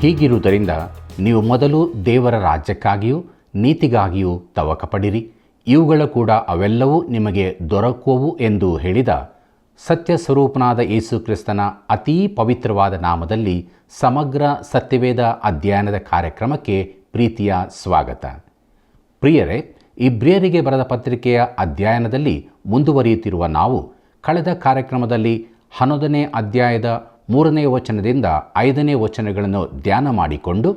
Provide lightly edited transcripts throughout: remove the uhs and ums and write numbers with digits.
ಹೀಗಿರುವುದರಿಂದ ನೀವು ಮೊದಲು ದೇವರ ರಾಜ್ಯಕ್ಕಾಗಿಯೂ ನೀತಿಗಾಗಿಯೂ ತವಕಪಡಿರಿ, ಇವುಗಳ ಕೂಡ ಅವೆಲ್ಲವೂ ನಿಮಗೆ ದೊರಕುವವು ಎಂದು ಹೇಳಿದ ಸತ್ಯ ಸ್ವರೂಪನಾದ ಯೇಸು ಕ್ರಿಸ್ತನ ಅತೀ ಪವಿತ್ರವಾದ ನಾಮದಲ್ಲಿ ಸಮಗ್ರ ಸತ್ಯವೇದ ಅಧ್ಯಯನದ ಕಾರ್ಯಕ್ರಮಕ್ಕೆ ಪ್ರೀತಿಯ ಸ್ವಾಗತ. ಪ್ರಿಯರೇ, ಇಬ್ರಿಯರಿಗೆ ಬರೆದ ಪತ್ರಿಕೆಯ ಅಧ್ಯಯನದಲ್ಲಿ ಮುಂದುವರಿಯುತ್ತಿರುವ ನಾವು ಕಳೆದ ಕಾರ್ಯಕ್ರಮದಲ್ಲಿ 11ನೇ ಅಧ್ಯಾಯದ 3ನೇ ವಚನದಿಂದ 5ನೇ ವಚನಗಳನ್ನು ಧ್ಯಾನ ಮಾಡಿಕೊಂಡು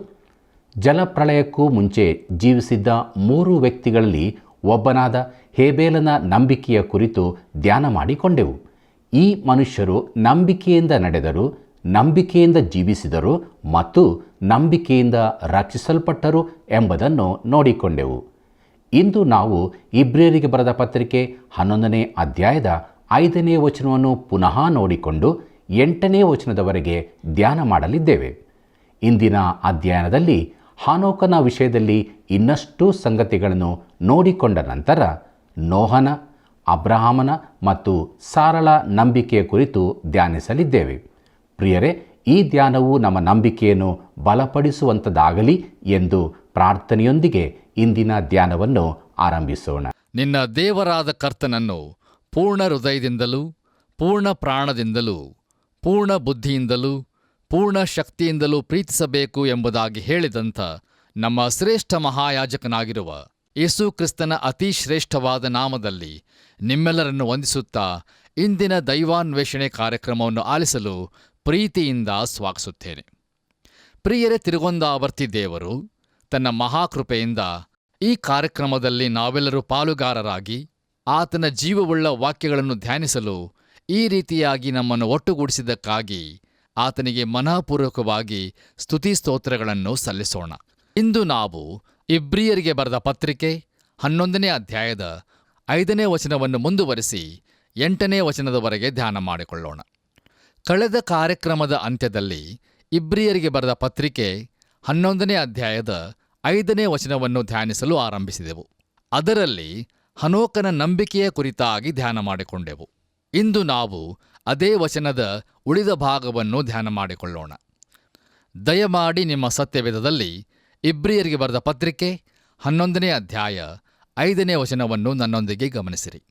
ಜಲಪ್ರಳಯಕ್ಕೂ ಮುಂಚೆ ಜೀವಿಸಿದ್ದ 3 ವ್ಯಕ್ತಿಗಳಲ್ಲಿ ಒಬ್ಬನಾದ ಹೇಬೇಲನ ನಂಬಿಕೆಯ ಕುರಿತು ಧ್ಯಾನ ಮಾಡಿಕೊಂಡೆವು. ಈ ಮನುಷ್ಯರು ನಂಬಿಕೆಯಿಂದ ನಡೆದರು, ನಂಬಿಕೆಯಿಂದ ಜೀವಿಸಿದರು ಮತ್ತು ನಂಬಿಕೆಯಿಂದ ರಕ್ಷಿಸಲ್ಪಟ್ಟರು ಎಂಬುದನ್ನು ನೋಡಿಕೊಂಡೆವು. ಇಂದು ನಾವು ಇಬ್ರಿಯರಿಗೆ ಬರೆದ ಪತ್ರಿಕೆ 11ನೇ ಅಧ್ಯಾಯದ 5ನೇ ವಚನವನ್ನು ಪುನಃ ನೋಡಿಕೊಂಡು 8ನೇ ವಚನದವರೆಗೆ ಧ್ಯಾನ ಮಾಡಲಿದ್ದೇವೆ. ಇಂದಿನ ಅಧ್ಯಯನದಲ್ಲಿ ಹಾನೋಕನ ವಿಷಯದಲ್ಲಿ ಇನ್ನಷ್ಟು ಸಂಗತಿಗಳನ್ನು ನೋಡಿಕೊಂಡ ನಂತರ ನೋಹನ, ಅಬ್ರಹಾಮನ ಮತ್ತು ಸಾರಳ ನಂಬಿಕೆಯ ಕುರಿತು ಧ್ಯಾನಿಸಲಿದ್ದೇವೆ. ಪ್ರಿಯರೇ, ಈ ಧ್ಯಾನವು ನಮ್ಮ ನಂಬಿಕೆಯನ್ನು ಬಲಪಡಿಸುವಂಥದ್ದಾಗಲಿ ಎಂದು ಪ್ರಾರ್ಥನೆಯೊಂದಿಗೆ ಇಂದಿನ ಧ್ಯಾನವನ್ನು ಆರಂಭಿಸೋಣ. ನಿನ್ನ ದೇವರಾದ ಕರ್ತನನ್ನು ಪೂರ್ಣ ಹೃದಯದಿಂದಲೂ, ಪೂರ್ಣ ಪ್ರಾಣದಿಂದಲೂ, ಪೂರ್ಣ ಬುದ್ಧಿಯಿಂದಲೂ, ಪೂರ್ಣ ಶಕ್ತಿಯಿಂದಲೂ ಪ್ರೀತಿಸಬೇಕು ಎಂಬುದಾಗಿ ಹೇಳಿದಂಥ ನಮ್ಮ ಶ್ರೇಷ್ಠ ಮಹಾಯಾಜಕನಾಗಿರುವ ಯೇಸು ಕ್ರಿಸ್ತನ ಅತಿ ಶ್ರೇಷ್ಠವಾದ ನಾಮದಲ್ಲಿ ನಿಮ್ಮೆಲ್ಲರನ್ನು ವಂದಿಸುತ್ತಾ ಇಂದಿನ ದೈವಾನ್ವೇಷಣೆ ಕಾರ್ಯಕ್ರಮವನ್ನು ಆಲಿಸಲು ಪ್ರೀತಿಯಿಂದ ಸ್ವಾಗತಿಸುತ್ತೇನೆ. ಪ್ರಿಯರೇ, ತಿರುಗೊಂದಾವರ್ತಿ ದೇವರು ತನ್ನ ಮಹಾಕೃಪೆಯಿಂದ ಈ ಕಾರ್ಯಕ್ರಮದಲ್ಲಿ ನಾವೆಲ್ಲರೂ ಪಾಲುಗಾರರಾಗಿ ಆತನ ಜೀವವುಳ್ಳ ವಾಕ್ಯಗಳನ್ನು ಧ್ಯಾನಿಸಲು ಈ ರೀತಿಯಾಗಿ ನಮ್ಮನ್ನು ಒಟ್ಟುಗೂಡಿಸಿದ್ದಕ್ಕಾಗಿ ಆತನಿಗೆ ಮನಃಪೂರ್ವಕವಾಗಿ ಸ್ತುತಿ ಸ್ತೋತ್ರಗಳನ್ನು ಸಲ್ಲಿಸೋಣ. ಇಂದು ನಾವು ಇಬ್ರಿಯರಿಗೆ ಬರೆದ ಪತ್ರಿಕೆ 11ನೇ ಅಧ್ಯಾಯದ 5ನೇ ವಚನವನ್ನು ಮುಂದುವರಿಸಿ 8ನೇ ವಚನದವರೆಗೆ ಧ್ಯಾನ ಮಾಡಿಕೊಳ್ಳೋಣ. ಕಳೆದ ಕಾರ್ಯಕ್ರಮದ ಅಂತ್ಯದಲ್ಲಿ ಇಬ್ರಿಯರಿಗೆ ಬರೆದ ಪತ್ರಿಕೆ 11ನೇ ಅಧ್ಯಾಯದ 5ನೇ ವಚನವನ್ನು ಧ್ಯಾನಿಸಲು ಆರಂಭಿಸಿದೆವು. ಅದರಲ್ಲಿ ಹನೋಕನ ನಂಬಿಕೆಯ ಕುರಿತಾಗಿ ಧ್ಯಾನ ಮಾಡಿಕೊಂಡೆವು. ಇಂದು ನಾವು ಅದೇ ವಚನದ ಉಳಿದ ಭಾಗವನ್ನು ಧ್ಯಾನ ಮಾಡಿಕೊಳ್ಳೋಣ. ದಯಮಾಡಿ ನಿಮ್ಮ ಸತ್ಯವೇದದಲ್ಲಿ ಇಬ್ರಿಯರಿಗೆ ಬರೆದ ಪತ್ರಿಕೆ 11ನೇ ಅಧ್ಯಾಯ 5ನೇ ವಚನವನ್ನು ನನ್ನೊಂದಿಗೆ ಗಮನಿಸಿರಿ.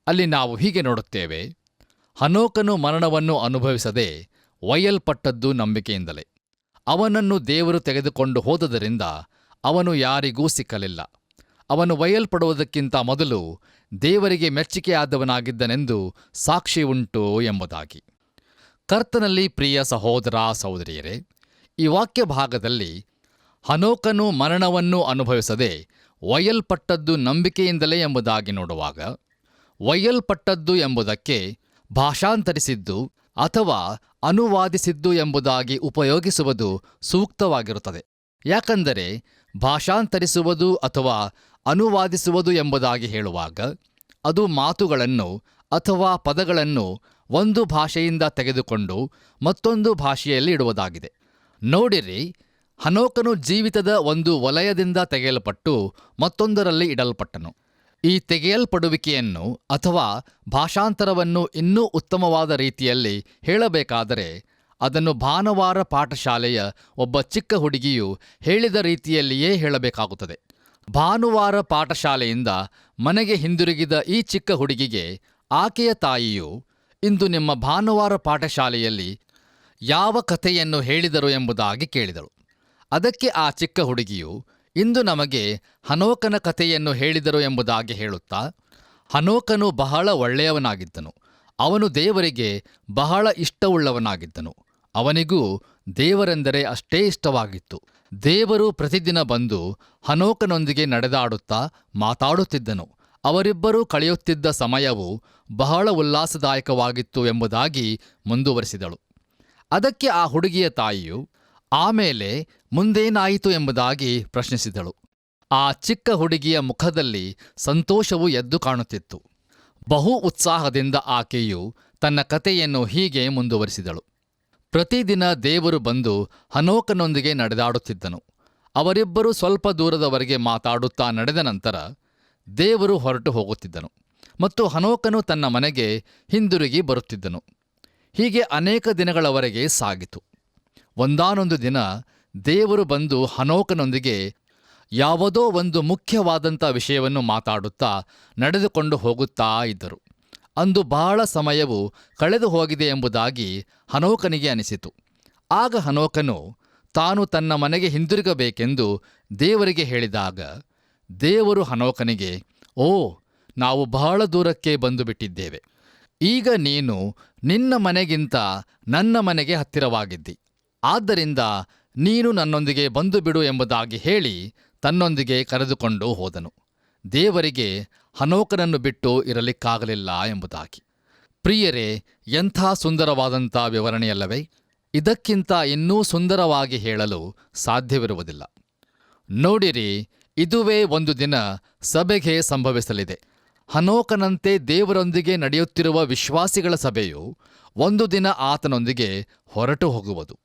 ಅಲ್ಲಿ ನಾವು ಹೀಗೆ ನೋಡುತ್ತೇವೆ: ಹನೋಕನು ಮರಣವನ್ನು ಅನುಭವಿಸದೆ ಒಯ್ಯಲ್ಪಟ್ಟದ್ದು ನಂಬಿಕೆಯಿಂದಲೇ. ಅವನನ್ನು ದೇವರು ತೆಗೆದುಕೊಂಡು ಹೋದುದರಿಂದ ಅವನು ಯಾರಿಗೂ ಸಿಕ್ಕಲಿಲ್ಲ. ಅವನು ಒಯ್ಯಲ್ಪಡುವುದಕ್ಕಿಂತ ಮೊದಲು ದೇವರಿಗೆ ಮೆಚ್ಚಿಕೆಯಾದವನಾಗಿದ್ದನೆಂದು ಸಾಕ್ಷಿ ಉಂಟು ಎಂಬುದಾಗಿ. ಕರ್ತನಲ್ಲಿ ಪ್ರಿಯ ಸಹೋದರ ಸಹೋದರಿಯರೇ, ಈ ವಾಕ್ಯ ಭಾಗದಲ್ಲಿ ಹನೋಕನು ಮರಣವನ್ನು ಅನುಭವಿಸದೆ ಒಯ್ಯಲ್ಪಟ್ಟದ್ದು ನಂಬಿಕೆಯಿಂದಲೇ ಎಂಬುದಾಗಿ ನೋಡುವಾಗ, ಒಯ್ಯಲ್ಪಟ್ಟದ್ದು ಎಂಬುದಕ್ಕೆ ಭಾಷಾಂತರಿಸಿದ್ದು ಅಥವಾ ಅನುವಾದಿಸಿದ್ದು ಎಂಬುದಾಗಿ ಉಪಯೋಗಿಸುವುದು ಸೂಕ್ತವಾಗಿರುತ್ತದೆ. ಯಾಕಂದರೆ ಭಾಷಾಂತರಿಸುವುದು ಅಥವಾ ಅನುವಾದಿಸುವುದು ಎಂಬುದಾಗಿ ಹೇಳುವಾಗ ಅದು ಮಾತುಗಳನ್ನು ಅಥವಾ ಪದಗಳನ್ನು ಒಂದು ಭಾಷೆಯಿಂದ ತೆಗೆದುಕೊಂಡು ಮತ್ತೊಂದು ಭಾಷೆಯಲ್ಲಿ ಇಡುವುದಾಗಿದೆ. ನೋಡಿರಿ, ಹನೋಕನು ಜೀವಿತದ ಒಂದು ವಲಯದಿಂದ ತೆಗೆಯಲ್ಪಟ್ಟು ಮತ್ತೊಂದರಲ್ಲಿ ಇಡಲ್ಪಟ್ಟನು. ಈ ತೆಗೆಯಲ್ಪಡುವಿಕೆಯನ್ನು ಅಥವಾ ಭಾಷಾಂತರವನ್ನು ಇನ್ನೂ ಉತ್ತಮವಾದ ರೀತಿಯಲ್ಲಿ ಹೇಳಬೇಕಾದರೆ ಅದನ್ನು ಭಾನುವಾರ ಪಾಠಶಾಲೆಯ ಒಬ್ಬ ಚಿಕ್ಕ ಹುಡುಗಿಯು ಹೇಳಿದ ರೀತಿಯಲ್ಲಿಯೇ ಹೇಳಬೇಕಾಗುತ್ತದೆ. ಭಾನುವಾರ ಪಾಠಶಾಲೆಯಿಂದ ಮನೆಗೆ ಹಿಂದಿರುಗಿದ ಈ ಚಿಕ್ಕ ಹುಡುಗಿಗೆ ಆಕೆಯ ತಾಯಿಯು ಇಂದು ನಿಮ್ಮ ಭಾನುವಾರ ಪಾಠಶಾಲೆಯಲ್ಲಿ ಯಾವ ಕಥೆಯನ್ನು ಹೇಳಿದರು ಎಂಬುದಾಗಿ ಕೇಳಿದಳು. ಅದಕ್ಕೆ ಆ ಚಿಕ್ಕ ಹುಡುಗಿಯು ಇಂದು ನಮಗೆ ಹನೋಕನ ಕಥೆಯನ್ನು ಹೇಳಿದರು ಎಂಬುದಾಗಿ ಹೇಳುತ್ತಾ, ಹನೋಕನು ಬಹಳ ಒಳ್ಳೆಯವನಾಗಿದ್ದನು, ಅವನು ದೇವರಿಗೆ ಬಹಳ ಇಷ್ಟವುಳ್ಳವನಾಗಿದ್ದನು, ಅವನಿಗೂ ದೇವರೆಂದರೆ ಅಷ್ಟೇ ಇಷ್ಟವಾಗಿತ್ತು. ದೇವರು ಪ್ರತಿದಿನ ಬಂದು ಹನೋಕನೊಂದಿಗೆ ನಡೆದಾಡುತ್ತಾ ಮಾತಾಡುತ್ತಿದ್ದನು. ಅವರಿಬ್ಬರೂ ಕಳೆಯುತ್ತಿದ್ದ ಸಮಯವು ಬಹಳ ಉಲ್ಲಾಸದಾಯಕವಾಗಿತ್ತು ಎಂಬುದಾಗಿ ಮುಂದುವರಿಸಿದಳು. ಅದಕ್ಕೆ ಆ ಹುಡುಗಿಯ ತಾಯಿಯು ಆಮೇಲೆ ಮುಂದೇನಾಯಿತು ಎಂಬುದಾಗಿ ಪ್ರಶ್ನಿಸಿದಳು. ಆ ಚಿಕ್ಕ ಹುಡುಗಿಯ ಮುಖದಲ್ಲಿ ಸಂತೋಷವು ಎದ್ದು ಕಾಣುತ್ತಿತ್ತು. ಬಹು ಉತ್ಸಾಹದಿಂದ ಆಕೆಯು ತನ್ನ ಕಥೆಯನ್ನು ಹೀಗೆ ಮುಂದುವರಿಸಿದಳು. ಪ್ರತಿದಿನ ದೇವರು ಬಂದು ಹನೋಕನೊಂದಿಗೆ ನಡೆದಾಡುತ್ತಿದ್ದನು. ಅವರಿಬ್ಬರೂ ಸ್ವಲ್ಪ ದೂರದವರೆಗೆ ಮಾತಾಡುತ್ತಾ ನಡೆದ ನಂತರ ದೇವರು ಹೊರಟು ಹೋಗುತ್ತಿದ್ದನು ಮತ್ತು ಹನೋಕನು ತನ್ನ ಮನೆಗೆ ಹಿಂದಿರುಗಿ ಬರುತ್ತಿದ್ದನು. ಹೀಗೆ ಅನೇಕ ದಿನಗಳವರೆಗೆ ಸಾಗಿತು. ಒಂದಾನೊಂದು ದಿನ ದೇವರು ಬಂದು ಹನೋಕನೊಂದಿಗೆ ಯಾವುದೋ ಒಂದು ಮುಖ್ಯವಾದಂಥ ವಿಷಯವನ್ನು ಮಾತಾಡುತ್ತಾ ನಡೆದುಕೊಂಡು ಹೋಗುತ್ತಾ ಇದ್ದರು. ಅಂದು ಬಹಳ ಸಮಯವು ಕಳೆದು ಹೋಗಿದೆ ಎಂಬುದಾಗಿ ಹನೋಕನಿಗೆ ಅನಿಸಿತು. ಆಗ ಹನೋಕನು ತಾನು ತನ್ನ ಮನೆಗೆ ಹಿಂದಿರುಗಬೇಕೆಂದು ದೇವರಿಗೆ ಹೇಳಿದಾಗ ದೇವರು ಹನೋಕನಿಗೆ, ಓ, ನಾವು ಬಹಳ ದೂರಕ್ಕೆ ಬಂದು ಬಿಟ್ಟಿದ್ದೇವೆ. ಈಗ ನೀನು ನಿನ್ನ ಮನೆಗಿಂತ ನನ್ನ ಮನೆಗೆ ಹತ್ತಿರವಾಗಿದ್ದಿ. ಆದ್ದರಿಂದ ನೀನು ನನ್ನೊಂದಿಗೆ ಬಂದು ಬಿಡು ಎಂಬುದಾಗಿ ಹೇಳಿ ತನ್ನೊಂದಿಗೆ ಕರೆದುಕೊಂಡು ಹೋದನು. ದೇವರಿಗೆ ಹನೋಕನನ್ನು ಬಿಟ್ಟು ಇರಲಿಕ್ಕಾಗಲಿಲ್ಲ ಎಂಬುದಾಗಿ. ಪ್ರಿಯರೇ, ಎಂಥ ಸುಂದರವಾದಂಥ ವಿವರಣೆಯಲ್ಲವೇ? ಇದಕ್ಕಿಂತ ಇನ್ನೂ ಸುಂದರವಾಗಿ ಹೇಳಲು ಸಾಧ್ಯವಿರುವುದಿಲ್ಲ. ನೋಡಿರಿ, ಇದುವೇ ಒಂದು ದಿನ ಸಭೆಗೆ ಸಂಭವಿಸಲಿದೆ. ಹನೋಕನಂತೆ ದೇವರೊಂದಿಗೆ ನಡೆಯುತ್ತಿರುವ ವಿಶ್ವಾಸಿಗಳ ಸಭೆಯು ಒಂದು ದಿನ ಆತನೊಂದಿಗೆ ಹೊರಟು ಹೋಗುವುದು.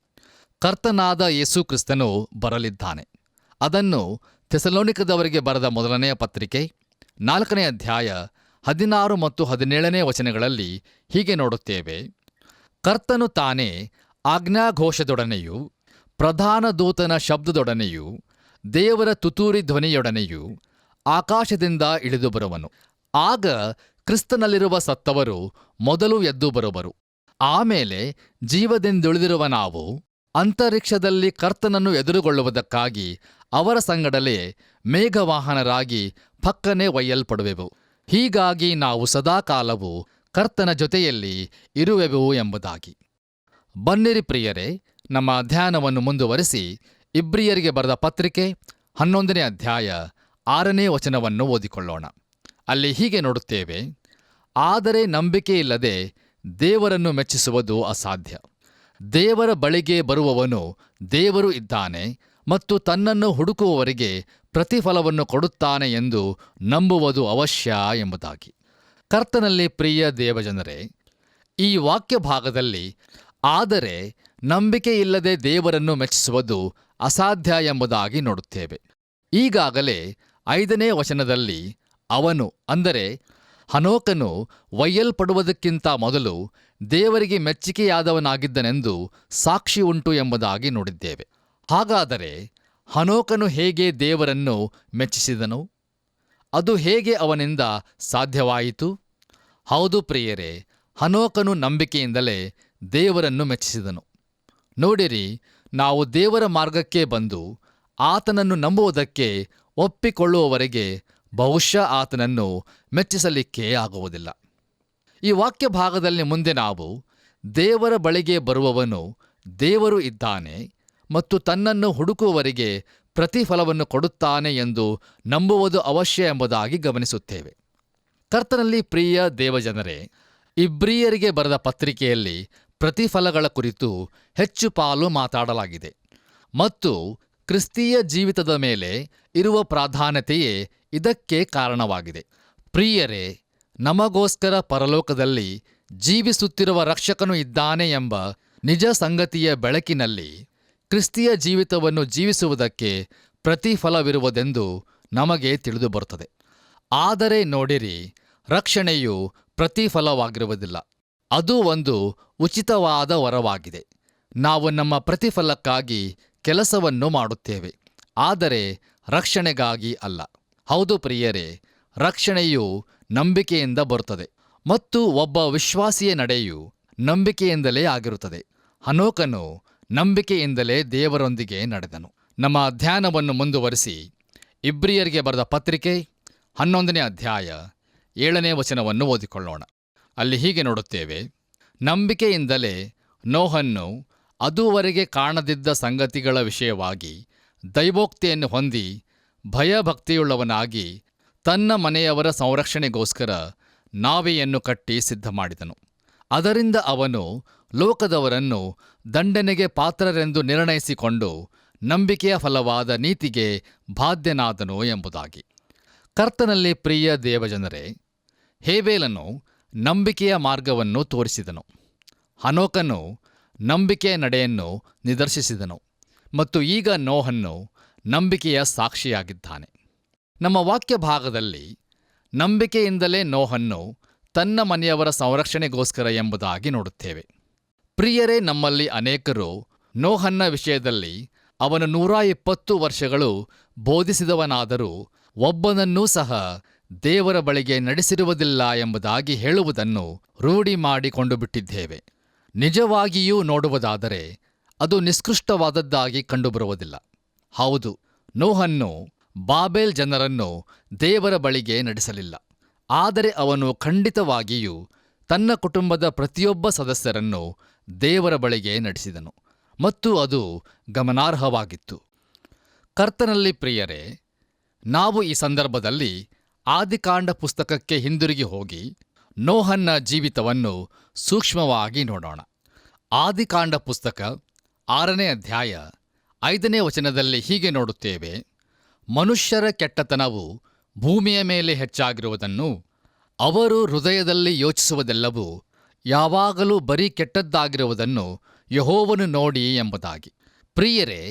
ಕರ್ತನಾದ ಯೇಸು ಕ್ರಿಸ್ತನು ಬರಲಿದ್ದಾನೆ. ಅದನ್ನು ಥೆಸಲೋನಿಕದವರಿಗೆ ಬರೆದ ಮೊದಲನೆಯ ಪತ್ರಿಕೆ 4ನೇ ಅಧ್ಯಾಯ 16 ಮತ್ತು 17ನೇ ವಚನಗಳಲ್ಲಿ ಹೀಗೆ ನೋಡುತ್ತೇವೆ. ಕರ್ತನು ತಾನೇ ಆಜ್ಞಾಘೋಷದೊಡನೆಯೂ ಪ್ರಧಾನ ದೂತನ ಶಬ್ದದೊಡನೆಯೂ ದೇವರ ತುತ್ತೂರಿ ಧ್ವನಿಯೊಡನೆಯೂ ಆಕಾಶದಿಂದ ಇಳಿದು ಬರುವನು. ಆಗ ಕ್ರಿಸ್ತನಲ್ಲಿರುವ ಸತ್ತವರು ಮೊದಲು ಎದ್ದು ಬರುವರು. ಆಮೇಲೆ ಜೀವದಿಂದುಳಿದಿರುವ ನಾವು ಅಂತರಿಕ್ಷದಲ್ಲಿ ಕರ್ತನನ್ನು ಎದುರುಗೊಳ್ಳುವುದಕ್ಕಾಗಿ ಅವರ ಸಂಗಡಲೇ ಮೇಘವಾಹನರಾಗಿ ಪಕ್ಕನೆ ಒಯ್ಯಲ್ಪಡುವೆವು. ಹೀಗಾಗಿ ನಾವು ಸದಾಕಾಲವು ಕರ್ತನ ಜೊತೆಯಲ್ಲಿ ಇರುವೆವು ಎಂಬುದಾಗಿ. ಬನ್ನಿರಿ ಪ್ರಿಯರೇ, ನಮ್ಮ ಧ್ಯಾನವನ್ನು ಮುಂದುವರಿಸಿ ಇಬ್ರಿಯರಿಗೆ ಬರೆದ ಪತ್ರಿಕೆ 11ನೇ ಅಧ್ಯಾಯ 6ನೇ ವಚನವನ್ನು ಓದಿಕೊಳ್ಳೋಣ. ಅಲ್ಲಿ ಹೀಗೆ ನೋಡುತ್ತೇವೆ. ಆದರೆ ನಂಬಿಕೆಯಿಲ್ಲದೆ ದೇವರನ್ನು ಮೆಚ್ಚಿಸುವುದು ಅಸಾಧ್ಯ. ದೇವರ ಬಳಿಗೆ ಬರುವವನು ದೇವರು ಇದ್ದಾನೆ ಮತ್ತು ತನ್ನನ್ನು ಹುಡುಕುವವರಿಗೆ ಪ್ರತಿಫಲವನ್ನು ಕೊಡುತ್ತಾನೆ ಎಂದು ನಂಬುವುದು ಅವಶ್ಯ ಎಂಬುದಾಗಿ. ಕರ್ತನಲ್ಲಿ ಪ್ರಿಯ ದೇವಜನರೇ, ಈ ವಾಕ್ಯ ಭಾಗದಲ್ಲಿ ಆದರೆ ನಂಬಿಕೆಯಿಲ್ಲದೆ ದೇವರನ್ನು ಮೆಚ್ಚಿಸುವುದು ಅಸಾಧ್ಯ ಎಂಬುದಾಗಿ ನೋಡುತ್ತೇವೆ. ಈಗಾಗಲೇ 5ನೇ ವಚನದಲ್ಲಿ ಅವನು, ಅಂದರೆ ಹನೋಕನು ಒಯ್ಯಲ್ಪಡುವುದಕ್ಕಿಂತ ಮೊದಲು ದೇವರಿಗೆ ಮೆಚ್ಚಿಕೆಯಾದವನಾಗಿದ್ದನೆಂದು ಸಾಕ್ಷಿ ಉಂಟು ಎಂಬುದಾಗಿ ನೋಡಿದ್ದೇವೆ. ಹಾಗಾದರೆ ಹನೋಕನು ಹೇಗೆ ದೇವರನ್ನು ಮೆಚ್ಚಿಸಿದನು? ಅದು ಹೇಗೆ ಅವನಿಂದ ಸಾಧ್ಯವಾಯಿತು? ಹೌದು ಪ್ರಿಯರೇ, ಹನೋಕನು ನಂಬಿಕೆಯಿಂದಲೇ ದೇವರನ್ನು ಮೆಚ್ಚಿಸಿದನು. ನೋಡಿರಿ, ನಾವು ದೇವರ ಮಾರ್ಗಕ್ಕೆ ಬಂದು ಆತನನ್ನು ನಂಬುವುದಕ್ಕೆ ಒಪ್ಪಿಕೊಳ್ಳುವವರೆಗೆ ಬಹುಶಃ ಆತನನ್ನು ಮೆಚ್ಚಿಸಲಿಕ್ಕೆ ಆಗುವುದಿಲ್ಲ. ಈ ವಾಕ್ಯ ಭಾಗದಲ್ಲಿ ಮುಂದೆ ನಾವು ದೇವರ ಬಳಿಗೆ ಬರುವವನು ದೇವರು ಇದ್ದಾನೆ ಮತ್ತು ತನ್ನನ್ನು ಹುಡುಕುವವರಿಗೆ ಪ್ರತಿಫಲವನ್ನು ಕೊಡುತ್ತಾನೆ ಎಂದು ನಂಬುವುದು ಅವಶ್ಯ ಎಂಬುದಾಗಿ ಗಮನಿಸುತ್ತೇವೆ. ಕರ್ತನಲ್ಲಿ ಪ್ರಿಯ ದೇವಜನರೇ, ಇಬ್ರಿಯರಿಗೆ ಬರೆದ ಪತ್ರಿಕೆಯಲ್ಲಿ ಪ್ರತಿಫಲಗಳ ಕುರಿತು ಹೆಚ್ಚು ಪಾಲು ಮಾತಾಡಲಾಗಿದೆ ಮತ್ತು ಕ್ರಿಸ್ತೀಯ ಜೀವಿತದ ಮೇಲೆ ಇರುವ ಪ್ರಾಧಾನ್ಯತೆಯೇ ಇದಕ್ಕೆ ಕಾರಣವಾಗಿದೆ. ಪ್ರಿಯರೇ, ನಮಗೋಸ್ಕರ ಪರಲೋಕದಲ್ಲಿ ಜೀವಿಸುತ್ತಿರುವ ರಕ್ಷಕನು ಇದ್ದಾನೆ ಎಂಬ ನಿಜ ಸಂಗತಿಯ ಬೆಳಕಿನಲ್ಲಿ ಕ್ರಿಸ್ತೀಯ ಜೀವಿತವನ್ನು ಜೀವಿಸುವುದಕ್ಕೆ ಪ್ರತಿಫಲವಿರುವುದೆಂದು ನಮಗೆ ತಿಳಿದುಬರುತ್ತದೆ. ಆದರೆ ನೋಡಿರಿ, ರಕ್ಷಣೆಯು ಪ್ರತಿಫಲವಾಗಿರುವುದಿಲ್ಲ. ಅದು ಒಂದು ಉಚಿತವಾದ ವರವಾಗಿದೆ. ನಾವು ನಮ್ಮ ಪ್ರತಿಫಲಕ್ಕಾಗಿ ಕೆಲಸವನ್ನು ಮಾಡುತ್ತೇವೆ, ಆದರೆ ರಕ್ಷಣೆಗಾಗಿ ಅಲ್ಲ. ಹೌದು ಪ್ರಿಯರೇ, ರಕ್ಷಣೆಯು ನಂಬಿಕೆಯಿಂದ ಬರುತ್ತದೆ ಮತ್ತು ಒಬ್ಬ ವಿಶ್ವಾಸಿಯ ನಡೆಯು ನಂಬಿಕೆಯಿಂದಲೇ ಆಗಿರುತ್ತದೆ. ಹನೋಕನು ನಂಬಿಕೆಯಿಂದಲೇ ದೇವರೊಂದಿಗೆ ನಡೆದನು. ನಮ್ಮ ಧ್ಯಾನವನ್ನು ಮುಂದುವರಿಸಿ ಇಬ್ರಿಯರಿಗೆ ಬರೆದ ಪತ್ರಿಕೆ 11ನೇ ಅಧ್ಯಾಯ 7ನೇ ವಚನವನ್ನು ಓದಿಕೊಳ್ಳೋಣ. ಅಲ್ಲಿ ಹೀಗೆ ನೋಡುತ್ತೇವೆ. ನಂಬಿಕೆಯಿಂದಲೇ ನೋಹನ್ನು ಅದುವರೆಗೆ ಕಾಣದಿದ್ದ ಸಂಗತಿಗಳ ವಿಷಯವಾಗಿ ದೈವೋಕ್ತಿಯನ್ನು ಹೊಂದಿ ಭಯಭಕ್ತಿಯುಳ್ಳವನಾಗಿ ತನ್ನ ಮನೆಯವರ ಸಂರಕ್ಷಣೆಗೋಸ್ಕರ ನಾವೆಯನ್ನು ಕಟ್ಟಿ ಸಿದ್ಧಮಾಡಿದನು. ಅದರಿಂದ ಅವನು ಲೋಕದವರನ್ನು ದಂಡನೆಗೆ ಪಾತ್ರರೆಂದು ನಿರ್ಣಯಿಸಿಕೊಂಡು ನಂಬಿಕೆಯ ಫಲವಾದ ನೀತಿಗೆ ಬಾಧ್ಯನಾದನು ಎಂಬುದಾಗಿ. ಕರ್ತನಲ್ಲಿ ಪ್ರಿಯ ದೇವಜನರೇ, ಹೇಬೇಲನು ನಂಬಿಕೆಯ ಮಾರ್ಗವನ್ನು ತೋರಿಸಿದನು. ಹನೋಕನು ನಂಬಿಕೆಯ ನಡೆಯನ್ನು ನಿದರ್ಶಿಸಿದನು ಮತ್ತು ಈಗ ನೋಹನ್ನು ನಂಬಿಕೆಯ ಸಾಕ್ಷಿಯಾಗಿದ್ದಾನೆ. ನಮ್ಮ ವಾಕ್ಯ ಭಾಗದಲ್ಲಿ ನಂಬಿಕೆಯಿಂದಲೇ ನೋಹನ್ನು ತನ್ನ ಮನೆಯವರ ಸಂರಕ್ಷಣೆಗೋಸ್ಕರ ಎಂಬುದಾಗಿ ನೋಡುತ್ತೇವೆ. ಪ್ರಿಯರೇ, ನಮ್ಮಲ್ಲಿ ಅನೇಕರು ನೋಹನ್ನ ವಿಷಯದಲ್ಲಿ ಅವನು 120 ವರ್ಷಗಳು ಬೋಧಿಸಿದವನಾದರೂ ಒಬ್ಬನನ್ನೂ ಸಹ ದೇವರ ಬಳಿಗೆ ನಡೆಸಿರುವುದಿಲ್ಲ ಎಂಬುದಾಗಿ ಹೇಳುವುದನ್ನು ರೂಢಿ ಮಾಡಿಕೊಂಡು ಬಿಟ್ಟಿದ್ದೇವೆ. ನಿಜವಾಗಿಯೂ ನೋಡುವುದಾದರೆ ಅದು ನಿಷ್ಕೃಷ್ಟವಾದದ್ದಾಗಿ ಕಂಡುಬರುವುದಿಲ್ಲ. ಹೌದು, ನೋಹನ್ನು ಬಾಬೆಲ್ ಜನರನ್ನು ದೇವರ ಬಳಿಗೆ ನಡೆಸಲಿಲ್ಲ. ಆದರೆ ಅವನು ಖಂಡಿತವಾಗಿಯೂ ತನ್ನ ಕುಟುಂಬದ ಪ್ರತಿಯೊಬ್ಬ ಸದಸ್ಯರನ್ನು ದೇವರ ಬಳಿಗೆ ನಡೆಸಿದನು ಮತ್ತು ಅದು ಗಮನಾರ್ಹವಾಗಿತ್ತು. ಕರ್ತನಲ್ಲಿ ಪ್ರಿಯರೇ, ನಾವು ಈ ಸಂದರ್ಭದಲ್ಲಿ ಆದಿಕಾಂಡ ಪುಸ್ತಕಕ್ಕೆ ಹಿಂದಿರುಗಿ ಹೋಗಿ ನೋಹನ್ನ ಜೀವಿತವನ್ನು ಸೂಕ್ಷ್ಮವಾಗಿ ನೋಡೋಣ. ಆದಿಕಾಂಡ ಪುಸ್ತಕ 6ನೇ ಅಧ್ಯಾಯ 5ನೇ ವಚನದಲ್ಲಿ ಹೀಗೆ ನೋಡುತ್ತೇವೆ: ಮನುಷ್ಯರ ಕೆಟ್ಟತನವು ಭೂಮಿಯ ಮೇಲೆ ಹೆಚ್ಚಾಗಿರುವುದನ್ನು, ಅವರು ಹೃದಯದಲ್ಲಿ ಯೋಚಿಸುವುದೆಲ್ಲವೂ ಯಾವಾಗಲೂ ಬರೀ ಕೆಟ್ಟದ್ದಾಗಿರುವುದನ್ನು ಯೆಹೋವನು ನೋಡಿ ಎಂಬುದಾಗಿ. ಪ್ರಿಯರೇ,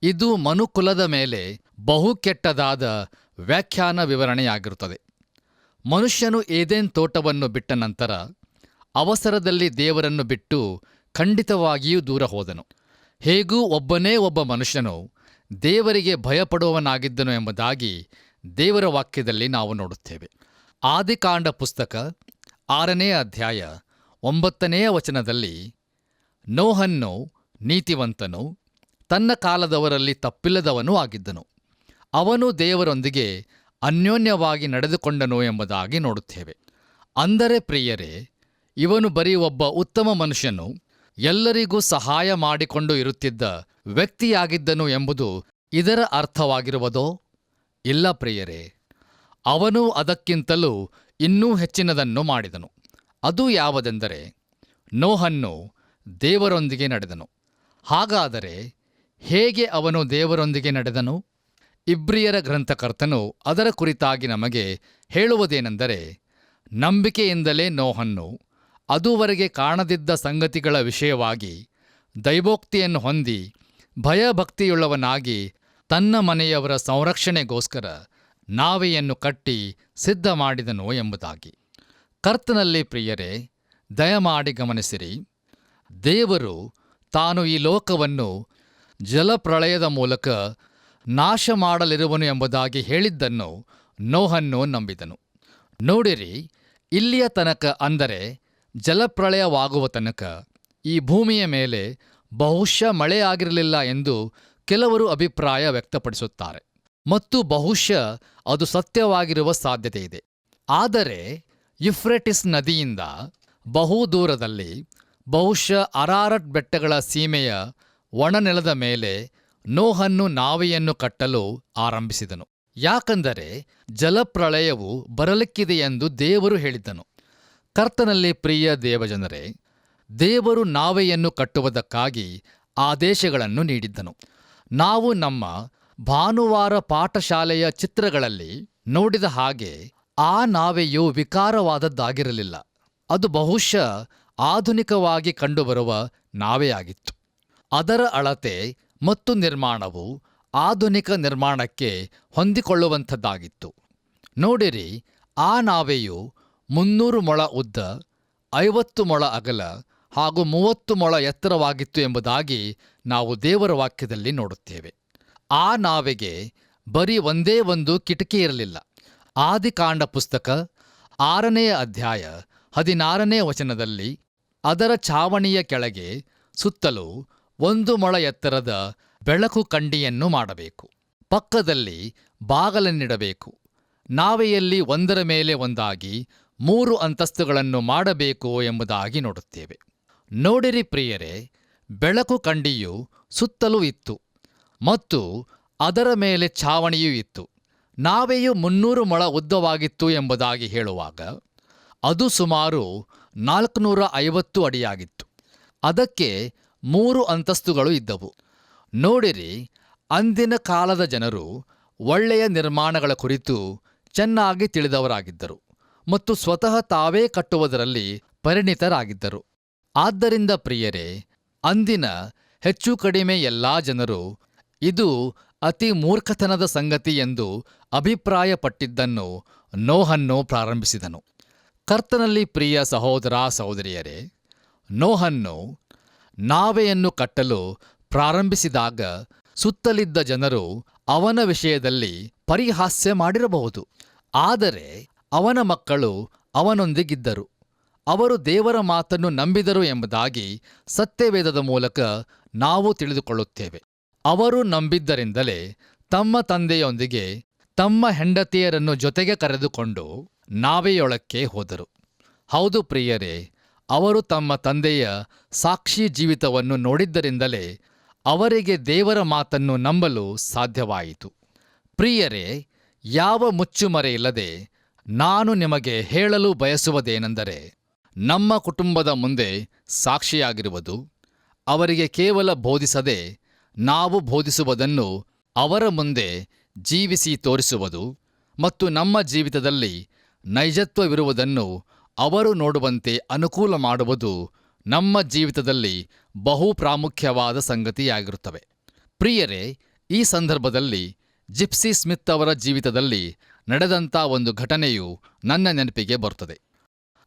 ಇದು ಮನುಕುಲದ ಮೇಲೆ ಬಹು ಕೆಟ್ಟದಾದ ವ್ಯಾಖ್ಯಾನ ವಿವರಣೆಯಾಗಿರುತ್ತದೆ. ಮನುಷ್ಯನು ಏದೆನ್ ತೋಟವನ್ನು ಬಿಟ್ಟ ನಂತರ ಅವಸರದಲ್ಲಿ ದೇವರನ್ನು ಬಿಟ್ಟು ಖಂಡಿತವಾಗಿಯೂ ದೂರ ಹೋದನು. ಹೇಗೂ ಒಬ್ಬನೇ ಒಬ್ಬ ಮನುಷ್ಯನು ದೇವರಿಗೆ ಭಯಪಡುವವನಾಗಿದ್ದನು ಎಂಬುದಾಗಿ ದೇವರ ವಾಕ್ಯದಲ್ಲಿ ನಾವು ನೋಡುತ್ತೇವೆ. ಆದಿಕಾಂಡ ಪುಸ್ತಕ 6ನೇ ಅಧ್ಯಾಯ 9ನೇ ವಚನದಲ್ಲಿ, ನೋಹನ್ನು ನೀತಿವಂತನು, ತನ್ನ ಕಾಲದವರಲ್ಲಿ ತಪ್ಪಿಲ್ಲದವನೂ ಆಗಿದ್ದನು, ಅವನು ದೇವರೊಂದಿಗೆ ಅನ್ಯೋನ್ಯವಾಗಿ ನಡೆದುಕೊಂಡನು ಎಂಬುದಾಗಿ ನೋಡುತ್ತೇವೆ. ಅಂದರೆ ಪ್ರಿಯರೇ, ಇವನು ಬರೀ ಒಬ್ಬ ಉತ್ತಮ ಮನುಷ್ಯನು, ಎಲ್ಲರಿಗೂ ಸಹಾಯ ಮಾಡಿಕೊಂಡು ಇರುತ್ತಿದ್ದ ವ್ಯಕ್ತಿಯಾಗಿದ್ದನು ಎಂಬುದು ಇದರ ಅರ್ಥವಾಗಿರುವುದೋ? ಇಲ್ಲ ಪ್ರಿಯರೇ, ಅವನು ಅದಕ್ಕಿಂತಲೂ ಇನ್ನೂ ಹೆಚ್ಚಿನದನ್ನು ಮಾಡಿದನು. ಅದು ಯಾವುದೆಂದರೆ, ನೋಹನ್ನು ದೇವರೊಂದಿಗೆ ನಡೆದನು. ಹಾಗಾದರೆ ಹೇಗೆ ಅವನು ದೇವರೊಂದಿಗೆ ನಡೆದನು? ಇಬ್ರಿಯರ ಗ್ರಂಥಕರ್ತನು ಅದರ ಕುರಿತಾಗಿ ನಮಗೆ ಹೇಳುವುದೇನೆಂದರೆ, ನಂಬಿಕೆಯಿಂದಲೇ ನೋಹನ್ನು ಅದುವರೆಗೆ ಕಾಣದಿದ್ದ ಸಂಗತಿಗಳ ವಿಷಯವಾಗಿ ದೈವೋಕ್ತಿಯನ್ನು ಹೊಂದಿ ಭಯಭಕ್ತಿಯುಳ್ಳವನಾಗಿ ತನ್ನ ಮನೆಯವರ ಸಂರಕ್ಷಣೆಗೋಸ್ಕರ ನಾವೆಯನ್ನು ಕಟ್ಟಿ ಸಿದ್ಧ ಮಾಡಿದನು ಎಂಬುದಾಗಿ. ಕರ್ತನಲ್ಲಿ ಪ್ರಿಯರೇ, ದಯಮಾಡಿ ಗಮನಿಸಿರಿ. ದೇವರು ತಾನು ಈ ಲೋಕವನ್ನು ಜಲಪ್ರಳಯದ ಮೂಲಕ ನಾಶ ಮಾಡಲಿರುವನು ಎಂಬುದಾಗಿ ಹೇಳಿದ್ದನ್ನು ನೋಹನ್ನು ನಂಬಿದನು. ನೋಡಿರಿ, ಇಲ್ಲಿಯ ತನಕ, ಅಂದರೆ ಜಲಪ್ರಳಯವಾಗುವ ತನಕ ಈ ಭೂಮಿಯ ಮೇಲೆ ಬಹುಶಃ ಮಳೆಯಾಗಿರಲಿಲ್ಲ ಎಂದು ಕೆಲವರು ಅಭಿಪ್ರಾಯ ವ್ಯಕ್ತಪಡಿಸುತ್ತಾರೆ ಮತ್ತು ಬಹುಶಃ ಅದು ಸತ್ಯವಾಗಿರುವ ಸಾಧ್ಯತೆ ಇದೆ. ಆದರೆ ಯುಫ್ರೆಟಿಸ್ ನದಿಯಿಂದ ಬಹು ದೂರದಲ್ಲಿ, ಬಹುಶಃ ಅರಾರಟ್ ಬೆಟ್ಟಗಳ ಸೀಮೆಯ ಒಣನೆಲದ ಮೇಲೆ ನೋಹನ್ನು ನಾವೆಯನ್ನು ಕಟ್ಟಲು ಆರಂಭಿಸಿದನು. ಯಾಕಂದರೆ ಜಲಪ್ರಳಯವು ಬರಲಿಕ್ಕಿದೆ ಎಂದು ದೇವರು ಹೇಳಿದ್ದನು. ಕರ್ತನಲ್ಲಿ ಪ್ರಿಯ ದೇವಜನರೇ, ದೇವರು ನಾವೆಯನ್ನು ಕಟ್ಟುವುದಕ್ಕಾಗಿ ಆದೇಶಗಳನ್ನು ನೀಡಿದ್ದನು. ನಾವು ನಮ್ಮ ಭಾನುವಾರ ಪಾಠಶಾಲೆಯ ಚಿತ್ರಗಳಲ್ಲಿ ನೋಡಿದ ಹಾಗೆ ಆ ನಾವೆಯು ವಿಕಾರವಾದದ್ದಾಗಿರಲಿಲ್ಲ. ಅದು ಬಹುಶಃ ಆಧುನಿಕವಾಗಿ ಕಂಡುಬರುವ ನಾವೆಯಾಗಿತ್ತು. ಅದರ ಅಳತೆ ಮತ್ತು ನಿರ್ಮಾಣವು ಆಧುನಿಕ ನಿರ್ಮಾಣಕ್ಕೆ ಹೊಂದಿಕೊಳ್ಳುವಂಥದ್ದಾಗಿತ್ತು. ನೋಡಿರಿ, ಆ ನಾವೆಯು 300 ಮೊಳ ಉದ್ದ, 50 ಮೊಳ ಅಗಲ ಹಾಗೂ 30 ಮೊಳ ಎತ್ತರವಾಗಿತ್ತು ಎಂಬುದಾಗಿ ನಾವು ದೇವರ ವಾಕ್ಯದಲ್ಲಿ ನೋಡುತ್ತೇವೆ. ಆ ನಾವೆಗೆ ಬರೀ ಒಂದೇ ಒಂದು ಕಿಟಕಿ ಇರಲಿಲ್ಲ. ಆದಿಕಾಂಡ ಪುಸ್ತಕ 6ನೇ ಅಧ್ಯಾಯ 16ನೇ ವಚನದಲ್ಲಿ, ಅದರ ಛಾವಣಿಯ ಕೆಳಗೆ ಸುತ್ತಲೂ 1 ಮೊಳ ಎತ್ತರದ ಬೆಳಕು ಕಂಡಿಯನ್ನು ಮಾಡಬೇಕು, ಪಕ್ಕದಲ್ಲಿ ಬಾಗಲನ್ನಿಡಬೇಕು, ನಾವೆಯಲ್ಲಿ ಒಂದರ ಮೇಲೆ ಒಂದಾಗಿ 3 ಅಂತಸ್ತುಗಳನ್ನು ಮಾಡಬೇಕು ಎಂಬುದಾಗಿ ನೋಡುತ್ತೇವೆ. ನೋಡಿರಿ ಪ್ರಿಯರೇ, ಬೆಳಕು ಕಂಡಿಯು ಸುತ್ತಲೂ ಇತ್ತು ಮತ್ತು ಅದರ ಮೇಲೆ ಛಾವಣಿಯೂ ಇತ್ತು. ನಾವೆಯು 300 ಮೊಳ ಉದ್ದವಾಗಿತ್ತು ಎಂಬುದಾಗಿ ಹೇಳುವಾಗ ಅದು ಸುಮಾರು 450 ಅಡಿಯಾಗಿತ್ತು. ಅದಕ್ಕೆ 3 ಅಂತಸ್ತುಗಳು ಇದ್ದವು. ನೋಡಿರಿ, ಅಂದಿನ ಕಾಲದ ಜನರು ಒಳ್ಳೆಯ ನಿರ್ಮಾಣಗಳ ಕುರಿತು ಚೆನ್ನಾಗಿ ತಿಳಿದವರಾಗಿದ್ದರು ಮತ್ತು ಸ್ವತಃ ತಾವೇ ಕಟ್ಟುವುದರಲ್ಲಿ ಪರಿಣಿತರಾಗಿದ್ದರು. ಆದ್ದರಿಂದ ಪ್ರಿಯರೇ, ಅಂದಿನ ಹೆಚ್ಚು ಕಡಿಮೆ ಎಲ್ಲಾ ಜನರು ಇದು ಅತಿ ಮೂರ್ಖತನದ ಸಂಗತಿ ಎಂದು ಅಭಿಪ್ರಾಯಪಟ್ಟಿದ್ದನ್ನು ನೋಹನ್ನು ಪ್ರಾರಂಭಿಸಿದನು. ಕರ್ತನಲ್ಲಿ ಪ್ರಿಯ ಸಹೋದರ ಸಹೋದರಿಯರೇ, ನೋಹನ್ನು ನಾವೆಯನ್ನು ಕಟ್ಟಲು ಪ್ರಾರಂಭಿಸಿದಾಗ ಸುತ್ತಲಿದ್ದ ಜನರು ಅವನ ವಿಷಯದಲ್ಲಿ ಪರಿಹಾಸ್ಯ ಮಾಡಿರಬಹುದು. ಆದರೆ ಅವನ ಮಕ್ಕಳು ಅವನೊಂದಿಗಿದ್ದರು. ಅವರು ದೇವರ ಮಾತನ್ನು ನಂಬಿದರು ಎಂಬುದಾಗಿ ಸತ್ಯವೇದದ ಮೂಲಕ ನಾವು ತಿಳಿದುಕೊಳ್ಳುತ್ತೇವೆ. ಅವರು ನಂಬಿದ್ದರಿಂದಲೇ ತಮ್ಮ ತಂದೆಯೊಂದಿಗೆ ತಮ್ಮ ಹೆಂಡತಿಯರನ್ನು ಜೊತೆಗೆ ಕರೆದುಕೊಂಡು ನಾವೆಯೊಳಕ್ಕೆ ಹೋದರು. ಹೌದು ಪ್ರಿಯರೇ, ಅವರು ತಮ್ಮ ತಂದೆಯ ಸಾಕ್ಷಿ ಜೀವಿತವನ್ನು ನೋಡಿದ್ದರಿಂದಲೇ ಅವರಿಗೆ ದೇವರ ಮಾತನ್ನು ನಂಬಲು ಸಾಧ್ಯವಾಯಿತು. ಪ್ರಿಯರೇ, ಯಾವ ಮುಚ್ಚುಮರೆಯಿಲ್ಲದೆ ನಾನು ನಿಮಗೆ ಹೇಳಲು ಬಯಸುವುದೇನೆಂದರೆ, ನಮ್ಮ ಕುಟುಂಬದ ಮುಂದೆ ಸಾಕ್ಷಿಯಾಗಿರುವುದು, ಅವರಿಗೆ ಕೇವಲ ಬೋಧಿಸದೆ ನಾವು ಬೋಧಿಸುವುದನ್ನು ಅವರ ಮುಂದೆ ಜೀವಿಸಿ ತೋರಿಸುವುದು ಮತ್ತು ನಮ್ಮ ಜೀವಿತದಲ್ಲಿ ನೈಜತ್ವವಿರುವುದನ್ನು ಅವರು ನೋಡುವಂತೆ ಅನುಕೂಲ ಮಾಡುವುದು ನಮ್ಮ ಜೀವಿತದಲ್ಲಿ ಬಹು ಪ್ರಾಮುಖ್ಯವಾದ ಸಂಗತಿಯಾಗಿರುತ್ತವೆ. ಪ್ರಿಯರೇ, ಈ ಸಂದರ್ಭದಲ್ಲಿ ಜಿಪ್ಸಿ ಸ್ಮಿತ್ ಅವರ ಜೀವಿತದಲ್ಲಿ ನಡೆದಂಥ ಒಂದು ಘಟನೆಯು ನನ್ನ ನೆನಪಿಗೆ ಬರುತ್ತದೆ.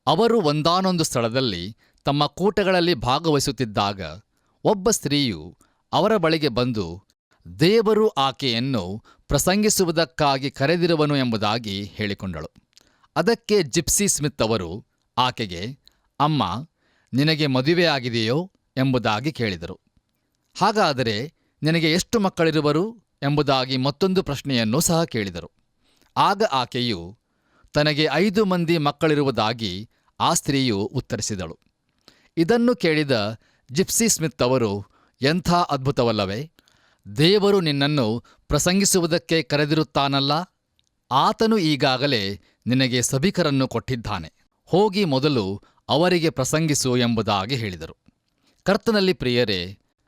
ಅವರು ಒಂದಾನೊಂದು ಸ್ಥಳದಲ್ಲಿ ತಮ್ಮ ಕೂಟಗಳಲ್ಲಿ ಭಾಗವಹಿಸುತ್ತಿದ್ದಾಗ ಒಬ್ಬ ಸ್ತ್ರೀಯು ಅವರ ಬಳಿಗೆ ಬಂದು ದೇವರು ಆಕೆಯನ್ನು ಪ್ರಸಂಗಿಸುವುದಕ್ಕಾಗಿ ಕರೆದಿರುವನು ಎಂಬುದಾಗಿ ಹೇಳಿಕೊಂಡಳು. ಅದಕ್ಕೆ ಜಿಪ್ಸಿ ಸ್ಮಿತ್ ಅವರು ಆಕೆಗೆ, ಅಮ್ಮ, ನಿನಗೆ ಮದುವೆ ಆಗಿದೆಯೋ ಎಂಬುದಾಗಿ ಕೇಳಿದರು. ಹಾಗಾದರೆ ನಿನಗೆ ಎಷ್ಟು ಮಕ್ಕಳಿರುವರು ಎಂಬುದಾಗಿ ಮತ್ತೊಂದು ಪ್ರಶ್ನೆಯನ್ನು ಸಹ ಕೇಳಿದರು. ಆಗ ಆಕೆಯು ತನಗೆ 5 ಮಂದಿ ಮಕ್ಕಳಿರುವುದಾಗಿ ಆ ಸ್ತ್ರೀಯು ಉತ್ತರಿಸಿದಳು. ಇದನ್ನು ಕೇಳಿದ ಜಿಪ್ಸಿ ಸ್ಮಿತ್ ಅವರು, ಎಂಥ ಅದ್ಭುತವಲ್ಲವೇ, ದೇವರು ನಿನ್ನನ್ನು ಪ್ರಸಂಗಿಸುವುದಕ್ಕೆ ಕರೆದಿರುತ್ತಾನಲ್ಲ, ಆತನು ಈಗಾಗಲೇ ನಿನಗೆ ಸಭಿಕರನ್ನು ಕೊಟ್ಟಿದ್ದಾನೆ, ಹೋಗಿ ಮೊದಲು ಅವರಿಗೆ ಪ್ರಸಂಗಿಸು ಎಂಬುದಾಗಿ ಹೇಳಿದರು. ಕರ್ತನಲ್ಲಿ ಪ್ರಿಯರೇ,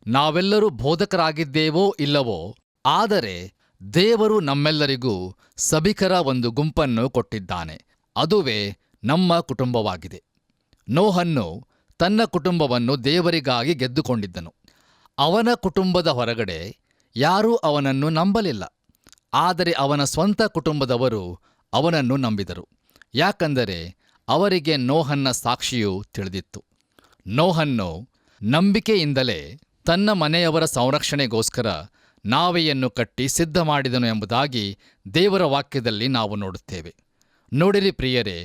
ನಾವೆಲ್ಲರೂ ಬೋಧಕರಾಗಿದ್ದೇವೋ ಇಲ್ಲವೋ, ಆದರೆ ದೇವರು ನಮ್ಮೆಲ್ಲರಿಗೂ ಸಭಿಕರ ಒಂದು ಗುಂಪನ್ನು ಕೊಟ್ಟಿದ್ದಾನೆ. ಅದುವೇ ನಮ್ಮ ಕುಟುಂಬವಾಗಿದೆ. ನೋಹನು ತನ್ನ ಕುಟುಂಬವನ್ನು ದೇವರಿಗಾಗಿ ಗೆದ್ದುಕೊಂಡಿದ್ದನು. ಅವನ ಕುಟುಂಬದ ಹೊರಗಡೆ ಯಾರೂ ಅವನನ್ನು ನಂಬಲಿಲ್ಲ. ಆದರೆ ಅವನ ಸ್ವಂತ ಕುಟುಂಬದವರು ಅವನನ್ನು ನಂಬಿದರು. ಯಾಕಂದರೆ ಅವರಿಗೆ ನೋಹನ್ನ ಸಾಕ್ಷಿಯು ತಿಳಿದಿತ್ತು. ನೋಹನು ನಂಬಿಕೆಯಿಂದಲೇ ತನ್ನ ಮನೆಯವರ ಸಂರಕ್ಷಣೆಗೋಸ್ಕರ ನಾವೆಯನ್ನು ಕಟ್ಟಿ ಸಿದ್ಧ ಮಾಡಿದನು ಎಂಬುದಾಗಿ ದೇವರ ವಾಕ್ಯದಲ್ಲಿ ನಾವು ನೋಡುತ್ತೇವೆ. ನೋಡಿರಿ ಪ್ರಿಯರೇ,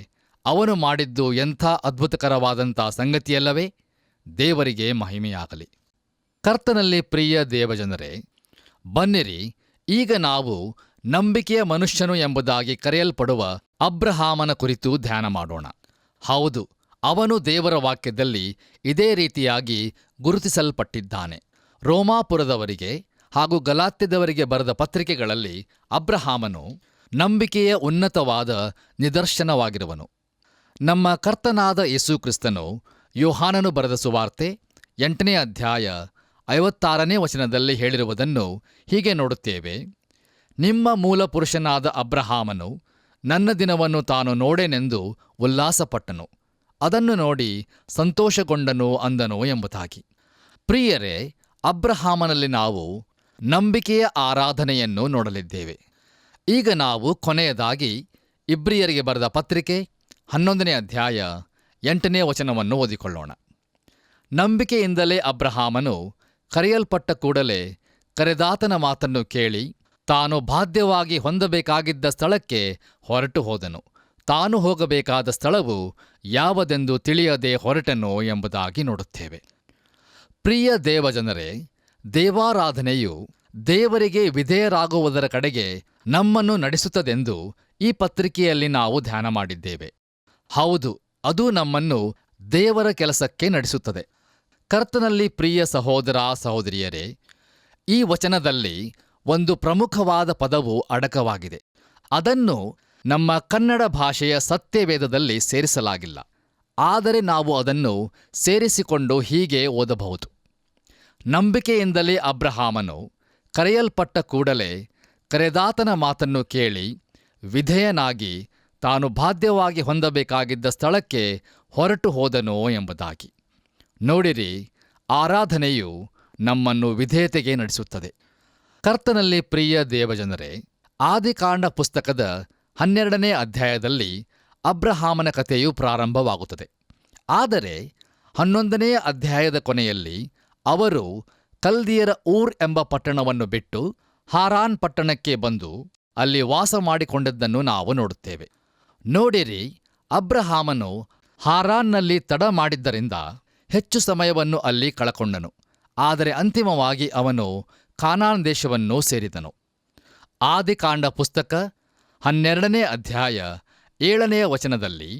ಅವನು ಮಾಡಿದ್ದು ಎಂಥ ಅದ್ಭುತಕರವಾದಂಥ ಸಂಗತಿಯಲ್ಲವೇ? ದೇವರಿಗೆ ಮಹಿಮೆಯಾಗಲಿ. ಕರ್ತನಲ್ಲಿ ಪ್ರಿಯ ದೇವಜನರೇ, ಬನ್ನಿರಿ, ಈಗ ನಾವು ನಂಬಿಕೆಯ ಮನುಷ್ಯನು ಎಂಬುದಾಗಿ ಕರೆಯಲ್ಪಡುವ ಅಬ್ರಹಾಮನ ಕುರಿತು ಧ್ಯಾನ ಮಾಡೋಣ. ಹೌದು, ಅವನು ದೇವರ ವಾಕ್ಯದಲ್ಲಿ ಇದೇ ರೀತಿಯಾಗಿ ಗುರುತಿಸಲ್ಪಟ್ಟಿದ್ದಾನೆ. ರೋಮಾಪುರದವರಿಗೆ ಹಾಗೂ ಗಲಾತ್ಯದವರಿಗೆ ಬರೆದ ಪತ್ರಿಕೆಗಳಲ್ಲಿ ಅಬ್ರಹಾಮನು ನಂಬಿಕೆಯ ಉನ್ನತವಾದ ನಿದರ್ಶನವಾಗಿರುವನು. ನಮ್ಮ ಕರ್ತನಾದ ಯೇಸು ಕ್ರಿಸ್ತನು ಯೋಹಾನನು ಬರೆದ ಸುವಾರ್ತೆ 8ನೇ ಅಧ್ಯಾಯ 56ನೇ ವಚನದಲ್ಲಿ ಹೇಳಿರುವುದನ್ನು ಹೀಗೆ ನೋಡುತ್ತೇವೆ. ನಿಮ್ಮ ಮೂಲ ಪುರುಷನಾದ ಅಬ್ರಹಾಮನು ನನ್ನ ದಿನವನ್ನು ತಾನು ನೋಡೇನೆಂದು ಉಲ್ಲಾಸಪಟ್ಟನು, ಅದನ್ನು ನೋಡಿ ಸಂತೋಷಗೊಂಡನು ಅಂದನು ಎಂಬುದಾಗಿ. ಪ್ರಿಯರೇ, ಅಬ್ರಹಾಮನಲ್ಲಿ ನಾವು ನಂಬಿಕೆಯ ಆರಾಧನೆಯನ್ನು ನೋಡಲಿದ್ದೇವೆ. ಈಗ ನಾವು ಕೊನೆಯದಾಗಿ ಇಬ್ರಿಯರಿಗೆ ಬರೆದ ಪತ್ರಿಕೆ 11ನೇ ಅಧ್ಯಾಯ 8ನೇ ವಚನವನ್ನು ಓದಿಕೊಳ್ಳೋಣ. ನಂಬಿಕೆಯಿಂದಲೇ ಅಬ್ರಹಾಮನು ಕರೆಯಲ್ಪಟ್ಟ ಕೂಡಲೇ ಕರೆದಾತನ ಮಾತನ್ನು ಕೇಳಿ ತಾನು ಬಾಧ್ಯವಾಗಿ ಹೊಂದಬೇಕಾಗಿದ್ದ ಸ್ಥಳಕ್ಕೆ ಹೊರಟು ಹೋದನು. ತಾನು ಹೋಗಬೇಕಾದ ಸ್ಥಳವು ಯಾವುದೆಂದು ತಿಳಿಯದೆ ಹೊರಟನು ಎಂಬುದಾಗಿ ನೋಡುತ್ತೇವೆ. ಪ್ರಿಯ ದೇವಜನರೇ, ದೇವಾರಾಧನೆಯು ದೇವರಿಗೆ ವಿಧೇಯರಾಗುವುದರ ಕಡೆಗೆ ನಮ್ಮನ್ನು ನಡೆಸುತ್ತದೆಂದು ಈ ಪತ್ರಿಕೆಯಲ್ಲಿ ನಾವು ಧ್ಯಾನ ಮಾಡಿದ್ದೇವೆ. ಹೌದು, ಅದು ನಮ್ಮನ್ನು ದೇವರ ಕೆಲಸಕ್ಕೆ ನಡೆಸುತ್ತದೆ. ಕರ್ತನಲ್ಲಿ ಪ್ರಿಯ ಸಹೋದರ ಸಹೋದರಿಯರೇ, ಈ ವಚನದಲ್ಲಿ ಒಂದು ಪ್ರಮುಖವಾದ ಪದವು ಅಡಕವಾಗಿದೆ. ಅದನ್ನು ನಮ್ಮ ಕನ್ನಡ ಭಾಷೆಯ ಸತ್ಯವೇದದಲ್ಲಿ ಸೇರಿಸಲಾಗಿಲ್ಲ. ಆದರೆ ನಾವು ಅದನ್ನು ಸೇರಿಸಿಕೊಂಡು ಹೀಗೆ ಓದಬಹುದು. ನಂಬಿಕೆಯಿಂದಲೇ ಅಬ್ರಹಾಮನು ಕರೆಯಲ್ಪಟ್ಟ ಕೂಡಲೇ ಕರೆದಾತನ ಮಾತನ್ನು ಕೇಳಿ ವಿಧೇಯನಾಗಿ ತಾನು ಬಾಧ್ಯವಾಗಿ ಹೊಂದಬೇಕಾಗಿದ್ದ ಸ್ಥಳಕ್ಕೆ ಹೊರಟು ಹೋದನು ಎಂಬುದಾಗಿ. ನೋಡಿರಿ, ಆರಾಧನೆಯು ನಮ್ಮನ್ನು ವಿಧೇಯತೆಗೆ ನಡೆಸುತ್ತದೆ. ಕರ್ತನಲ್ಲಿ ಪ್ರಿಯ ದೇವಜನರೇ, ಆದಿಕಾಂಡ ಪುಸ್ತಕದ 12ನೇ ಅಧ್ಯಾಯದಲ್ಲಿ ಅಬ್ರಹಾಮನ ಕಥೆಯು ಪ್ರಾರಂಭವಾಗುತ್ತದೆ. ಆದರೆ 11ನೇ ಅಧ್ಯಾಯದ ಕೊನೆಯಲ್ಲಿ ಅವರು ಕಲ್ದಿಯರ ಊರ್ ಎಂಬ ಪಟ್ಟಣವನ್ನು ಬಿಟ್ಟು ಹಾರಾನ್ ಪಟ್ಟಣಕ್ಕೆ ಬಂದು ಅಲ್ಲಿ ವಾಸ ಮಾಡಿಕೊಂಡಿದ್ದನ್ನು ನಾವು ನೋಡುತ್ತೇವೆ. ನೋಡಿರಿ, ಅಬ್ರಹಾಮನು ಹಾರಾನ್ನಲ್ಲಿ ತಡ ಮಾಡಿದ್ದರಿಂದ ಹೆಚ್ಚು ಸಮಯವನ್ನು ಅಲ್ಲಿ ಕಳಕೊಂಡನು. ಆದರೆ ಅಂತಿಮವಾಗಿ ಅವನು ಕಾನಾನ್ ದೇಶವನ್ನು ಸೇರಿದನು. ಆದಿಕಾಂಡ ಪುಸ್ತಕ 12ನೇ ಅಧ್ಯಾಯ 7ನೇ ವಚನದಲ್ಲಿ,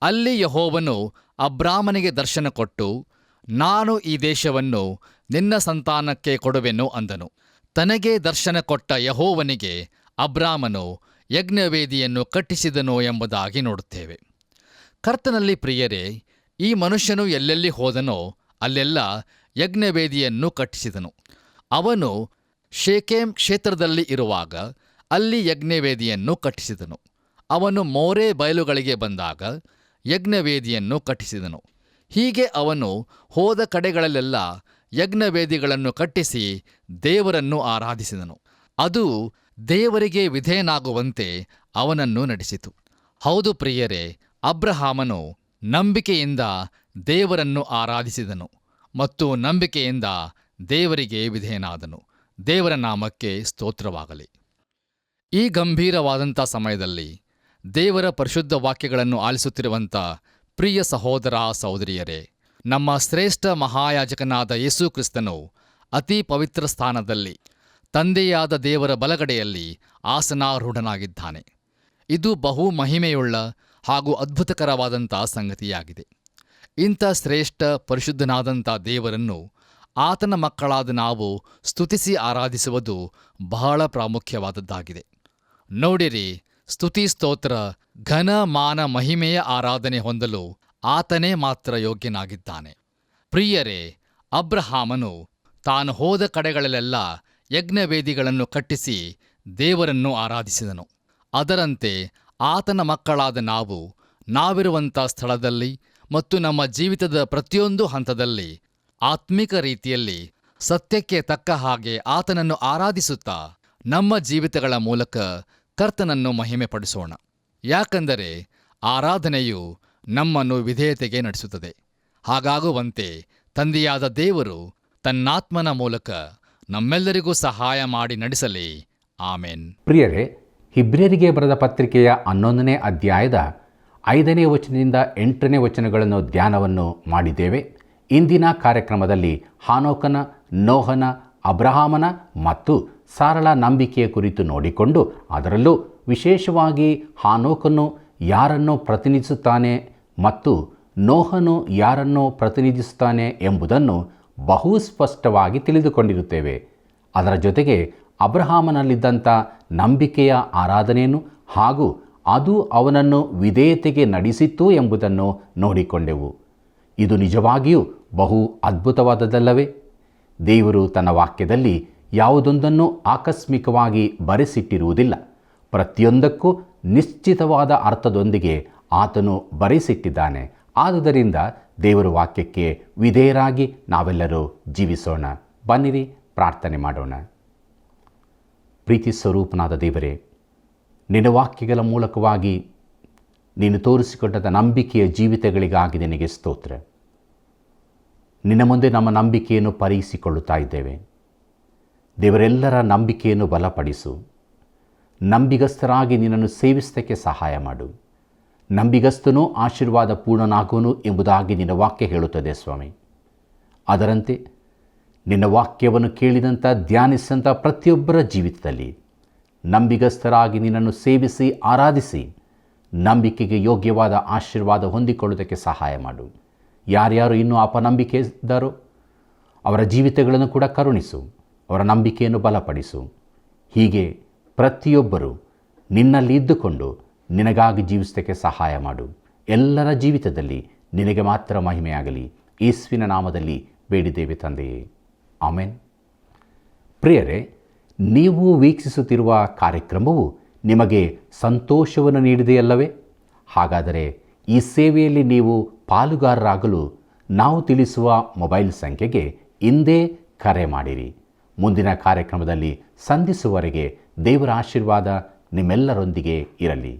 ಅಲ್ಲಿ ಯೆಹೋವನು ಅಬ್ರಾಮನಿಗೆ ದರ್ಶನ ಕೊಟ್ಟು, ನಾನು ಈ ದೇಶವನ್ನು ನಿನ್ನ ಸಂತಾನಕ್ಕೆ ಕೊಡುವೆನು ಅಂದನು. ತನಗೆ ದರ್ಶನ ಕೊಟ್ಟ ಯೆಹೋವನಿಗೆ ಅಬ್ರಾಮನು ಯಜ್ಞವೇದಿಯನ್ನು ಕಟ್ಟಿಸಿದನು ಎಂಬುದಾಗಿ ನೋಡುತ್ತೇವೆ. ಕರ್ತನಲ್ಲಿ ಪ್ರಿಯರೇ, ಈ ಮನುಷ್ಯನು ಎಲ್ಲೆಲ್ಲಿ ಹೋದನೋ ಅಲ್ಲೆಲ್ಲ ಯಜ್ಞವೇದಿಯನ್ನು ಕಟ್ಟಿಸಿದನು. ಅವನು ಶೇಕೆಮ್ ಕ್ಷೇತ್ರದಲ್ಲಿ ಇರುವಾಗ ಅಲ್ಲಿ ಯಜ್ಞವೇದಿಯನ್ನು ಕಟ್ಟಿಸಿದನು. ಅವನು ಮೋರೆ ಬಯಲುಗಳಿಗೆ ಬಂದಾಗ ಯಜ್ಞವೇದಿಯನ್ನು ಕಟ್ಟಿಸಿದನು. ಹೀಗೆ ಅವನು ಹೋದ ಕಡೆಗಳಲ್ಲೆಲ್ಲ ಯಜ್ಞವೇದಿಗಳನ್ನು ಕಟ್ಟಿಸಿ ದೇವರನ್ನು ಆರಾಧಿಸಿದನು. ಅದು ದೇವರಿಗೆ ವಿಧೇಯನಾಗುವಂತೆ ಅವನನ್ನು ನಡೆಸಿತು. ಹೌದು ಪ್ರಿಯರೇ, ಅಬ್ರಹಾಮನು ನಂಬಿಕೆಯಿಂದ ದೇವರನ್ನು ಆರಾಧಿಸಿದನು ಮತ್ತು ನಂಬಿಕೆಯಿಂದ ದೇವರಿಗೆ ವಿಧೇಯನಾದನು. ದೇವರ ನಾಮಕ್ಕೆ ಸ್ತೋತ್ರವಾಗಲಿ. ಈ ಗಂಭೀರವಾದಂಥ ಸಮಯದಲ್ಲಿ ದೇವರ ಪರಿಶುದ್ಧ ವಾಕ್ಯಗಳನ್ನು ಆಲಿಸುತ್ತಿರುವಂಥ ಪ್ರಿಯ ಸಹೋದರ ಸಹೋದರಿಯರೇ, ನಮ್ಮ ಶ್ರೇಷ್ಠ ಮಹಾಯಾಜಕನಾದ ಯೇಸು ಕ್ರಿಸ್ತನು ಅತಿ ಪವಿತ್ರ ಸ್ಥಾನದಲ್ಲಿ ತಂದೆಯಾದ ದೇವರ ಬಲಗಡೆಯಲ್ಲಿ ಆಸನಾರೂಢನಾಗಿದ್ದಾನೆ. ಇದು ಬಹು ಮಹಿಮೆಯುಳ್ಳ ಹಾಗೂ ಅದ್ಭುತಕರವಾದಂಥ ಸಂಗತಿಯಾಗಿದೆ. ಇಂಥ ಶ್ರೇಷ್ಠ ಪರಿಶುದ್ಧನಾದಂಥ ದೇವರನ್ನು ಆತನ ಮಕ್ಕಳಾದ ನಾವು ಸ್ತುತಿಸಿ ಆರಾಧಿಸುವುದು ಬಹಳ ಪ್ರಾಮುಖ್ಯವಾದದ್ದಾಗಿದೆ. ನೋಡಿರಿ, ಸ್ತುತಿ ಸ್ತೋತ್ರ ಘನ ಮಾನ ಮಹಿಮೆಯ ಆರಾಧನೆ ಹೊಂದಲು ಆತನೇ ಮಾತ್ರ ಯೋಗ್ಯನಾಗಿದ್ದಾನೆ. ಪ್ರಿಯರೇ, ಅಬ್ರಹಾಮನು ತಾನು ಹೋದ ಕಡೆಗಳಲ್ಲೆಲ್ಲ ಯಜ್ಞವೇದಿಗಳನ್ನು ಕಟ್ಟಿಸಿ ದೇವರನ್ನು ಆರಾಧಿಸಿದನು. ಅದರಂತೆ ಆತನ ಮಕ್ಕಳಾದ ನಾವಿರುವಂಥ ಸ್ಥಳದಲ್ಲಿ ಮತ್ತು ನಮ್ಮ ಜೀವಿತದ ಪ್ರತಿಯೊಂದು ಹಂತದಲ್ಲಿ ಆತ್ಮಿಕ ರೀತಿಯಲ್ಲಿ ಸತ್ಯಕ್ಕೆ ತಕ್ಕ ಹಾಗೆ ಆತನನ್ನು ಆರಾಧಿಸುತ್ತಾ ನಮ್ಮ ಜೀವಿತಗಳ ಮೂಲಕ ಕರ್ತನನ್ನು ಮಹಿಮೆಪಡಿಸೋಣ. ಯಾಕಂದರೆ ಆರಾಧನೆಯು ನಮ್ಮನ್ನು ವಿಧೇಯತೆಗೆ ನಡೆಸುತ್ತದೆ. ಹಾಗಾಗುವಂತೆ ತಂದೆಯಾದ ದೇವರು ತನ್ನಾತ್ಮನ ಮೂಲಕ ನಮ್ಮೆಲ್ಲರಿಗೂ ಸಹಾಯ ಮಾಡಿ ನಡೆಸಲಿ. ಆಮೇನ್. ಪ್ರಿಯರೇ, ಹಿಬ್ರಿಯರಿಗೆ ಬರೆದ ಪತ್ರಿಕೆಯ 11ನೇ ಅಧ್ಯಾಯದ 5ನೇ ವಚನದಿಂದ 8ನೇ ವಚನಗಳನ್ನು ಧ್ಯಾನವನ್ನು ಮಾಡಿದ್ದೇವೆ. ಇಂದಿನ ಕಾರ್ಯಕ್ರಮದಲ್ಲಿ ಹಾನೋಕನ, ನೋಹನ, ಅಬ್ರಹಾಮನ ಮತ್ತು ಸಾರಳ ನಂಬಿಕೆಯ ಕುರಿತು ನೋಡಿಕೊಂಡು, ಅದರಲ್ಲೂ ವಿಶೇಷವಾಗಿ ಹಾನೋಕನು ಯಾರನ್ನು ಪ್ರತಿನಿಧಿಸುತ್ತಾನೆ ಮತ್ತು ನೋಹನು ಯಾರನ್ನು ಪ್ರತಿನಿಧಿಸುತ್ತಾನೆ ಎಂಬುದನ್ನು ಬಹು ಸ್ಪಷ್ಟವಾಗಿ ತಿಳಿದುಕೊಂಡಿರುತ್ತೇವೆ. ಅದರ ಜೊತೆಗೆ ಅಬ್ರಹಾಮನಲ್ಲಿದ್ದಂಥ ನಂಬಿಕೆಯ ಆರಾಧನೆಯನ್ನು ಹಾಗೂ ಅದು ಅವನನ್ನು ವಿಧೇಯತೆಗೆ ನಡೆಸಿತ್ತು ಎಂಬುದನ್ನು ನೋಡಿಕೊಂಡೆವು. ಇದು ನಿಜವಾಗಿಯೂ ಬಹು ಅದ್ಭುತವಾದದ್ದಲ್ಲವೇ? ದೇವರು ತನ್ನ ವಾಕ್ಯದಲ್ಲಿ ಯಾವುದೊಂದನ್ನು ಆಕಸ್ಮಿಕವಾಗಿ ಬರೆಸಿಟ್ಟಿರುವುದಿಲ್ಲ. ಪ್ರತಿಯೊಂದಕ್ಕೂ ನಿಶ್ಚಿತವಾದ ಅರ್ಥದೊಂದಿಗೆ ಆತನು ಬರೆಸಿಟ್ಟಿದ್ದಾನೆ. ಆದುದರಿಂದ ದೇವರ ವಾಕ್ಯಕ್ಕೆ ವಿಧೇಯರಾಗಿ ನಾವೆಲ್ಲರೂ ಜೀವಿಸೋಣ. ಬನ್ನಿರಿ, ಪ್ರಾರ್ಥನೆ ಮಾಡೋಣ. ಪ್ರೀತಿ ಸ್ವರೂಪನಾದ ದೇವರೇ, ನಿನ್ನ ವಾಕ್ಯಗಳ ಮೂಲಕವಾಗಿ ನೀನು ತೋರಿಸಿಕೊಟ್ಟ ನಂಬಿಕೆಯ ಜೀವಿತಗಳಿಗಾಗಿ ನಿನಗೆ ಸ್ತೋತ್ರ. ನಿನ್ನ ಮುಂದೆ ನಮ್ಮ ನಂಬಿಕೆಯನ್ನು ಪರೀಕ್ಷಿಸಿಕೊಳ್ಳುತ್ತಾ ಇದ್ದೇವೆ. ದೇವರೆಲ್ಲರ ನಂಬಿಕೆಯನ್ನು ಬಲಪಡಿಸು. ನಂಬಿಗಸ್ತರಾಗಿ ನಿನ್ನನ್ನು ಸೇವಿಸಲಿಕ್ಕೆ ಸಹಾಯ ಮಾಡು. ನಂಬಿಗಸ್ತನೂ ಆಶೀರ್ವಾದ ಪೂರ್ಣನಾಗುವನು ಎಂಬುದಾಗಿ ನಿನ್ನ ವಾಕ್ಯ ಹೇಳುತ್ತದೆ ಸ್ವಾಮಿ. ಅದರಂತೆ ನಿನ್ನ ವಾಕ್ಯವನ್ನು ಕೇಳಿದಂಥ, ಧ್ಯಾನಿಸಿದಂಥ ಪ್ರತಿಯೊಬ್ಬರ ಜೀವಿತದಲ್ಲಿ ನಂಬಿಗಸ್ತರಾಗಿ ನಿನ್ನನ್ನು ಸೇವಿಸಿ ಆರಾಧಿಸಿ ನಂಬಿಕೆಗೆ ಯೋಗ್ಯವಾದ ಆಶೀರ್ವಾದ ಹೊಂದಿಕೊಳ್ಳುವುದಕ್ಕೆ ಸಹಾಯ ಮಾಡು. ಯಾರ್ಯಾರು ಇನ್ನೂ ಅಪನಂಬಿಕೆ ಇದ್ದಾರೋ ಅವರ ಜೀವಿತಗಳನ್ನು ಕೂಡ ಕರುಣಿಸು. ಅವರ ನಂಬಿಕೆಯನ್ನು ಬಲಪಡಿಸು. ಹೀಗೆ ಪ್ರತಿಯೊಬ್ಬರು ನಿನ್ನಲ್ಲಿ ಇದ್ದುಕೊಂಡು ನಿನಗಾಗಿ ಜೀವಿಸಲಿಕ್ಕೆ ಸಹಾಯ ಮಾಡು. ಎಲ್ಲರ ಜೀವಿತದಲ್ಲಿ ನಿನಗೆ ಮಾತ್ರ ಮಹಿಮೆಯಾಗಲಿ. ಯೇಸುವಿನ ನಾಮದಲ್ಲಿ ಬೇಡಿದ್ದೇವೆ ತಂದೆಯೇ, ಆಮೆನ್. ಪ್ರಿಯರೇ, ನೀವು ವೀಕ್ಷಿಸುತ್ತಿರುವ ಕಾರ್ಯಕ್ರಮವು ನಿಮಗೆ ಸಂತೋಷವನ್ನು ನೀಡಿದೆಯಲ್ಲವೇ? ಹಾಗಾದರೆ ಈ ಸೇವೆಯಲ್ಲಿ ನೀವು ಪಾಲುಗಾರರಾಗಲು ನಾವು ತಿಳಿಸುವ ಮೊಬೈಲ್ ಸಂಖ್ಯೆಗೆ ಇಂದೇ ಕರೆ ಮಾಡಿರಿ. ಮುಂದಿನ ಕಾರ್ಯಕ್ರಮದಲ್ಲಿ ಸಂಧಿಸುವವರೆಗೆ ದೇವರ ಆಶೀರ್ವಾದ ನಿಮ್ಮೆಲ್ಲರೊಂದಿಗೆ ಇರಲಿ.